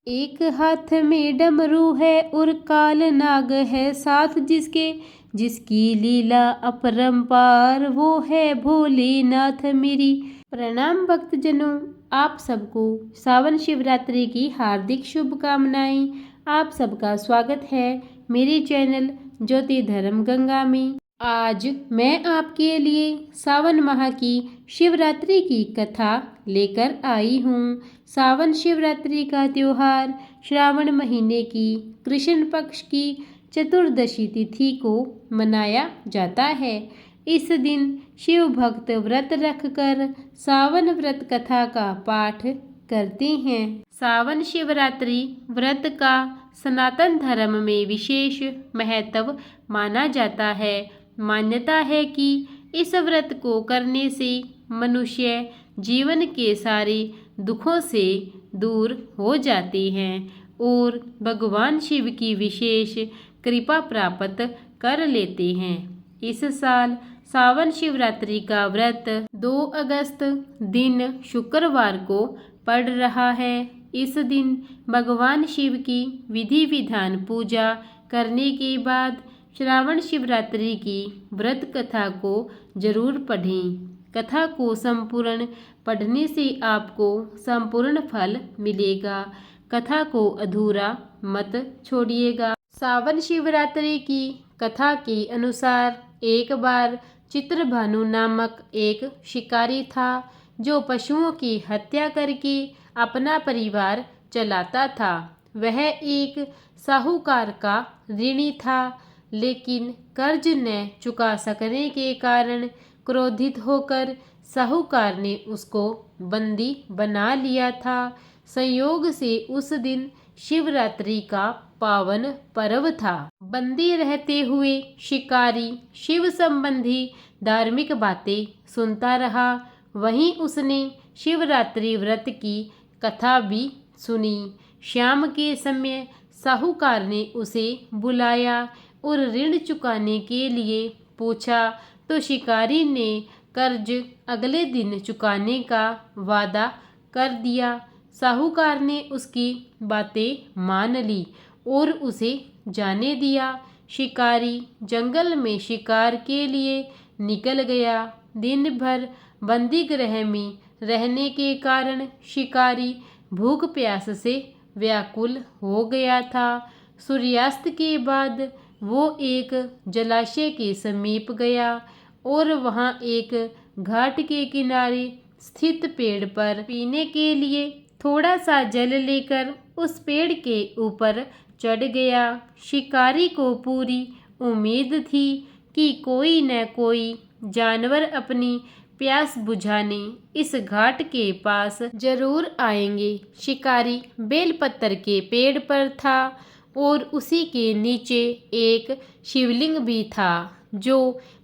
एक हाथ में डमरू है और काल नाग है साथ जिसके, जिसकी लीला अपरंपार, वो है भोलेनाथ मेरी। प्रणाम भक्तजनों, आप सबको सावन शिवरात्रि की हार्दिक शुभकामनाएं। आप सबका स्वागत है मेरे चैनल ज्योति धर्म गंगा में। आज मैं आपके लिए सावन माह की शिवरात्रि की कथा लेकर आई हूँ। सावन शिवरात्रि का त्योहार श्रावण महीने की कृष्ण पक्ष की चतुर्दशी तिथि को मनाया जाता है। इस दिन शिव भक्त व्रत रखकर सावन व्रत कथा का पाठ करते हैं। सावन शिवरात्रि व्रत का सनातन धर्म में विशेष महत्व माना जाता है। मान्यता है कि इस व्रत को करने से मनुष्य जीवन के सारे दुखों से दूर हो जाते हैं और भगवान शिव की विशेष कृपा प्राप्त कर लेते हैं। इस साल सावन शिवरात्रि का व्रत 2 अगस्त दिन शुक्रवार को पड़ रहा है। इस दिन भगवान शिव की विधि विधान पूजा करने के बाद श्रावण शिवरात्रि की व्रत कथा को जरूर पढ़ें। कथा को संपूर्ण पढ़ने से आपको संपूर्ण फल मिलेगा। कथा को अधूरा मत छोड़िएगा। सावन शिवरात्रि की कथा के अनुसार एक बार चित्रभानु नामक एक शिकारी था जो पशुओं की हत्या करके अपना परिवार चलाता था। वह एक साहूकार का ऋणी था, लेकिन कर्ज न चुका सकने के कारण क्रोधित होकर साहूकार ने उसको बंदी बना लिया था। संयोग से उस दिन शिवरात्रि का पावन पर्व था। बंदी रहते हुए शिकारी शिव संबंधी धार्मिक बातें सुनता रहा। वहीं उसने शिवरात्रि व्रत की कथा भी सुनी। शाम के समय साहूकार ने उसे बुलाया और ऋण चुकाने के लिए पूछा तो शिकारी ने कर्ज अगले दिन चुकाने का वादा कर दिया। साहूकार ने उसकी बातें मान ली और उसे जाने दिया। शिकारी जंगल में शिकार के लिए निकल गया। दिन भर बंदी गृह में रहने के कारण शिकारी भूख प्यास से व्याकुल हो गया था। सूर्यास्त के बाद वो एक जलाशय के समीप गया और वहाँ एक घाट के किनारे स्थित पेड़ पर पीने के लिए थोड़ा सा जल लेकर उस पेड़ के ऊपर चढ़ गया। शिकारी को पूरी उम्मीद थी कि कोई न कोई जानवर अपनी प्यास बुझाने इस घाट के पास जरूर आएंगे। शिकारी बेलपत्र के पेड़ पर था और उसी के नीचे एक शिवलिंग भी था जो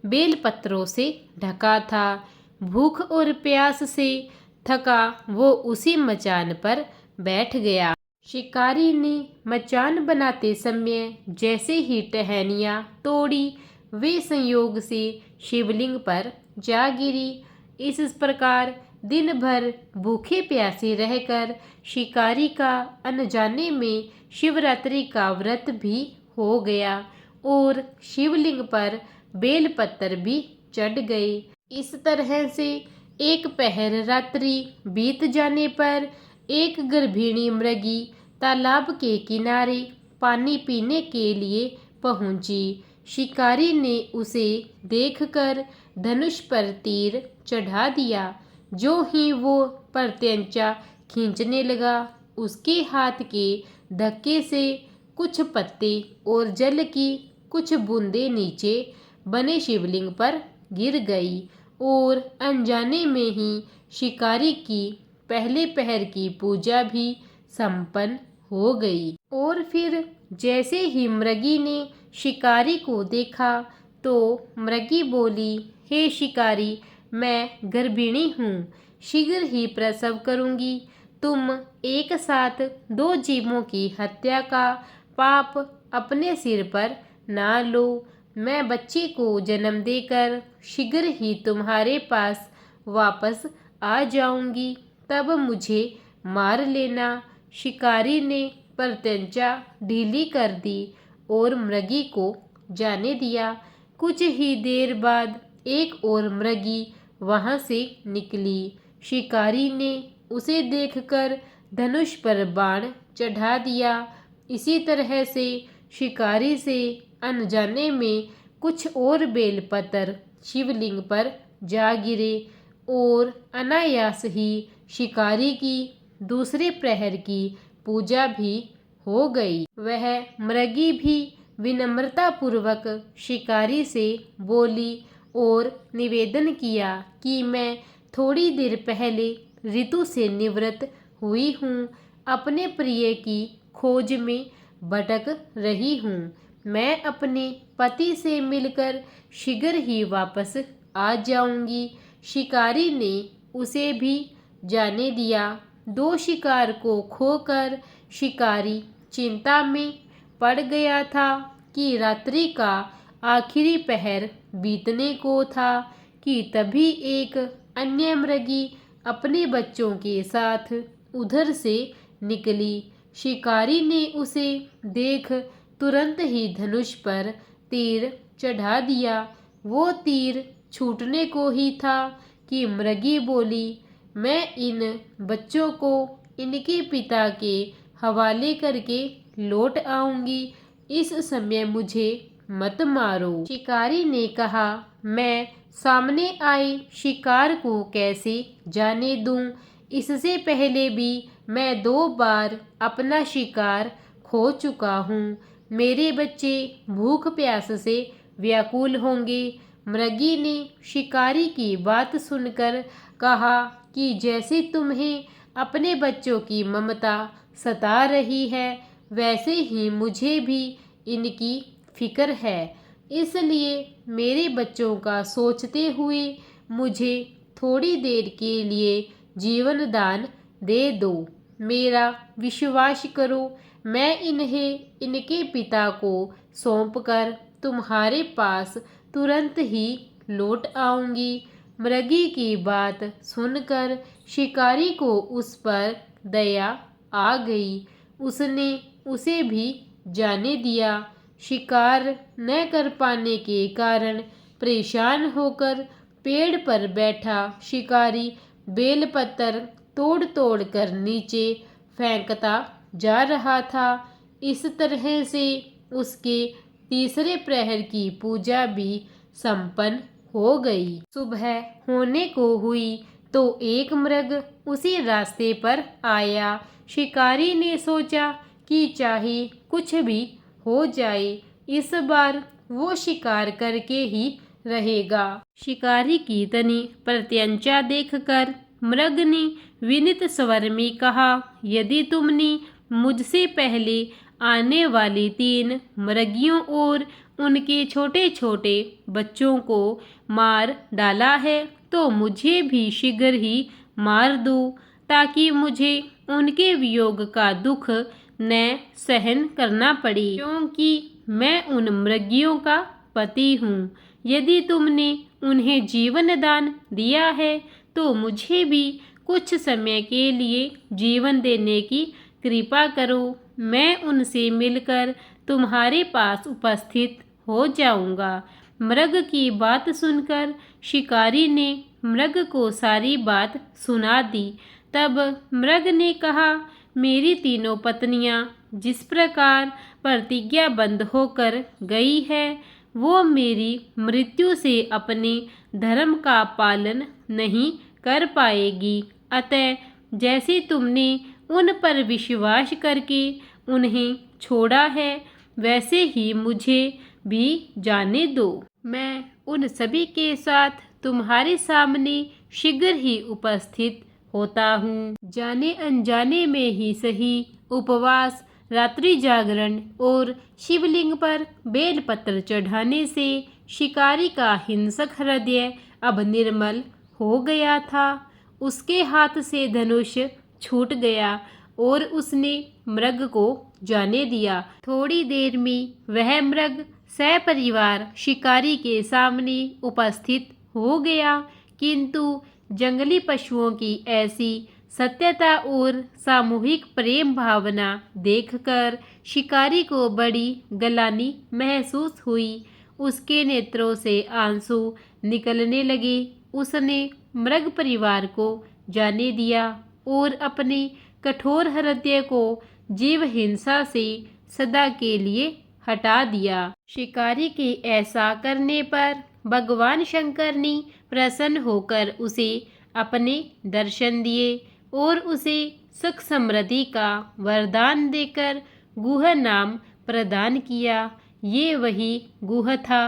बेलपत्रों से ढका था। भूख और प्यास से थका वो उसी मचान पर बैठ गया। शिकारी ने मचान बनाते समय जैसे ही टहनियाँ तोड़ी वे संयोग से शिवलिंग पर जा गिरी। इस प्रकार दिन भर भूखे प्यासे रहकर शिकारी का अनजाने में शिवरात्रि का व्रत भी हो गया और शिवलिंग पर बेलपत्र भी चढ़ गए। इस तरह से एक पहर रात्रि बीत जाने पर एक गर्भिणी मृगी तालाब के किनारे पानी पीने के लिए पहुंची। शिकारी ने उसे देखकर धनुष पर तीर चढ़ा दिया। जो ही वो प्रत्यंचा खींचने लगा, उसके हाथ के धक्के से कुछ पत्ते और जल की कुछ बूंदें नीचे बने शिवलिंग पर गिर गई और अनजाने में ही शिकारी की पहले पहर की पूजा भी संपन्न हो गई। और फिर जैसे ही मृगी ने शिकारी को देखा तो मृगी बोली, हे शिकारी, मैं गर्भिणी हूँ, शीघ्र ही प्रसव करूँगी। तुम एक साथ 2 जीवों की हत्या का पाप अपने सिर पर ना लो। मैं बच्चे को जन्म देकर शीघ्र ही तुम्हारे पास वापस आ जाऊंगी, तब मुझे मार लेना। शिकारी ने प्रत्यंचा ढीली कर दी और मृगी को जाने दिया। कुछ ही देर बाद एक और मृगी वहां से निकली। शिकारी ने उसे देखकर धनुष पर बाण चढ़ा दिया। इसी तरह से शिकारी से अनजाने में कुछ और बेलपत्र शिवलिंग पर जा गिरे और अनायास ही शिकारी की दूसरे प्रहर की पूजा भी हो गई। वह मृगी भी विनम्रतापूर्वक शिकारी से बोली और निवेदन किया कि मैं थोड़ी देर पहले ऋतु से निवृत्त हुई हूँ, अपने प्रिय की खोज में भटक रही हूँ। मैं अपने पति से मिलकर शीघ्र ही वापस आ जाऊंगी। शिकारी ने उसे भी जाने दिया। दो शिकार को खोकर शिकारी चिंता में पड़ गया था कि रात्रि का आखिरी पहर बीतने को था कि तभी एक अन्य मृगी अपने बच्चों के साथ उधर से निकली। शिकारी ने उसे देख तुरंत ही धनुष पर तीर चढ़ा दिया। वो तीर छूटने को ही था कि मृगी बोली, मैं इन बच्चों को इनके पिता के हवाले करके लौट आऊंगी, इस समय मुझे मत मारो। शिकारी ने कहा, मैं सामने आए शिकार को कैसे जाने दूं? इससे पहले भी मैं 2 बार अपना शिकार खो चुका हूँ। मेरे बच्चे भूख प्यास से व्याकुल होंगे। मृगी ने शिकारी की बात सुनकर कहा कि जैसे तुम्हें अपने बच्चों की ममता सता रही है, वैसे ही मुझे भी इनकी फिक्र है। इसलिए मेरे बच्चों का सोचते हुए मुझे थोड़ी देर के लिए जीवन दान दे दो। मेरा विश्वास करो, मैं इन्हें इनके पिता को सौंपकर तुम्हारे पास तुरंत ही लौट आऊंगी। मृगी की बात सुनकर शिकारी को उस पर दया आ गई। उसने उसे भी जाने दिया। शिकार न कर पाने के कारण परेशान होकर पेड़ पर बैठा शिकारी बेलपत्र तोड़ तोड़ कर नीचे फेंकता जा रहा था। इस तरह से उसके तीसरे प्रहर की पूजा भी संपन्न हो गई। सुबह होने को हुई तो एक मृग उसी रास्ते पर आया। शिकारी ने सोचा कि चाहे कुछ भी हो जाए, इस बार वो शिकार करके ही रहेगा। शिकारी की तनी प्रत्यंचा देखकर मृग ने विनीत स्वर में कहा, यदि तुमने मुझसे पहले आने वाली 3 मृगियों और उनके छोटे छोटे बच्चों को मार डाला है तो मुझे भी शीघ्र ही मार दो, ताकि मुझे उनके वियोग का दुख न सहन करना पड़े, क्योंकि मैं उन मृगियों का पति हूँ। यदि तुमने उन्हें जीवन दान दिया है तो मुझे भी कुछ समय के लिए जीवन देने की कृपा करो। मैं उनसे मिलकर तुम्हारे पास उपस्थित हो जाऊंगा। मृग की बात सुनकर शिकारी ने मृग को सारी बात सुना दी। तब मृग ने कहा, मेरी 3 पत्नियां जिस प्रकार प्रतिज्ञाबद्ध होकर गई है, वो मेरी मृत्यु से अपने धर्म का पालन नहीं कर पाएगी। अतः जैसे तुमने उन पर विश्वास करके उन्हें छोड़ा है, वैसे ही मुझे भी जाने दो। मैं उन सभी के साथ तुम्हारे सामने शीघ्र ही उपस्थित होता हूँ। जाने अनजाने में ही सही, उपवास, रात्रि जागरण और शिवलिंग पर बेलपत्र चढ़ाने से शिकारी का हिंसक हृदय अब निर्मल हो गया था। उसके हाथ से धनुष छूट गया और उसने मृग को जाने दिया। थोड़ी देर में वह मृग सपरिवार शिकारी के सामने उपस्थित हो गया, किंतु जंगली पशुओं की ऐसी सत्यता और सामूहिक प्रेम भावना देखकर शिकारी को बड़ी गलानी महसूस हुई। उसके नेत्रों से आंसू निकलने लगे। उसने मृग परिवार को जाने दिया और अपने कठोर हृदय को जीव हिंसा से सदा के लिए हटा दिया। शिकारी के ऐसा करने पर भगवान शंकर ने प्रसन्न होकर उसे अपने दर्शन दिए और उसे सुख समृद्धि का वरदान देकर गुह नाम प्रदान किया। ये वही गुह था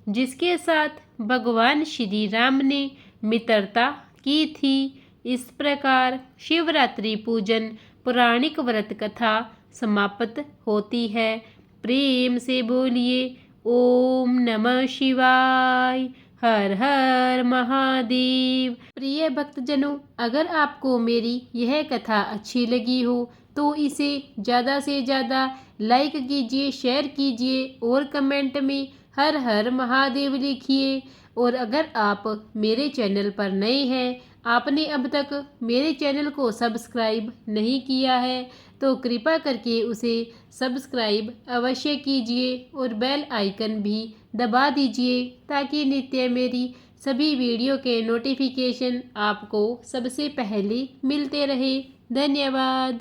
जिसके साथ भगवान श्री राम ने मित्रता की थी। इस प्रकार शिवरात्रि पूजन पौराणिक व्रत कथा समाप्त होती है। प्रेम से बोलिए ओम नमः शिवाय, हर हर महादेव। प्रिय भक्तजनों, अगर आपको मेरी यह कथा अच्छी लगी हो तो इसे ज़्यादा से ज़्यादा लाइक कीजिए, शेयर कीजिए और कमेंट में हर हर महादेव लिखिए। और अगर आप मेरे चैनल पर नए हैं, आपने अब तक मेरे चैनल को सब्सक्राइब नहीं किया है तो कृपा करके उसे सब्सक्राइब अवश्य कीजिए और बेल आइकन भी दबा दीजिए ताकि नित्य मेरी सभी वीडियो के नोटिफिकेशन आपको सबसे पहले मिलते रहे। धन्यवाद।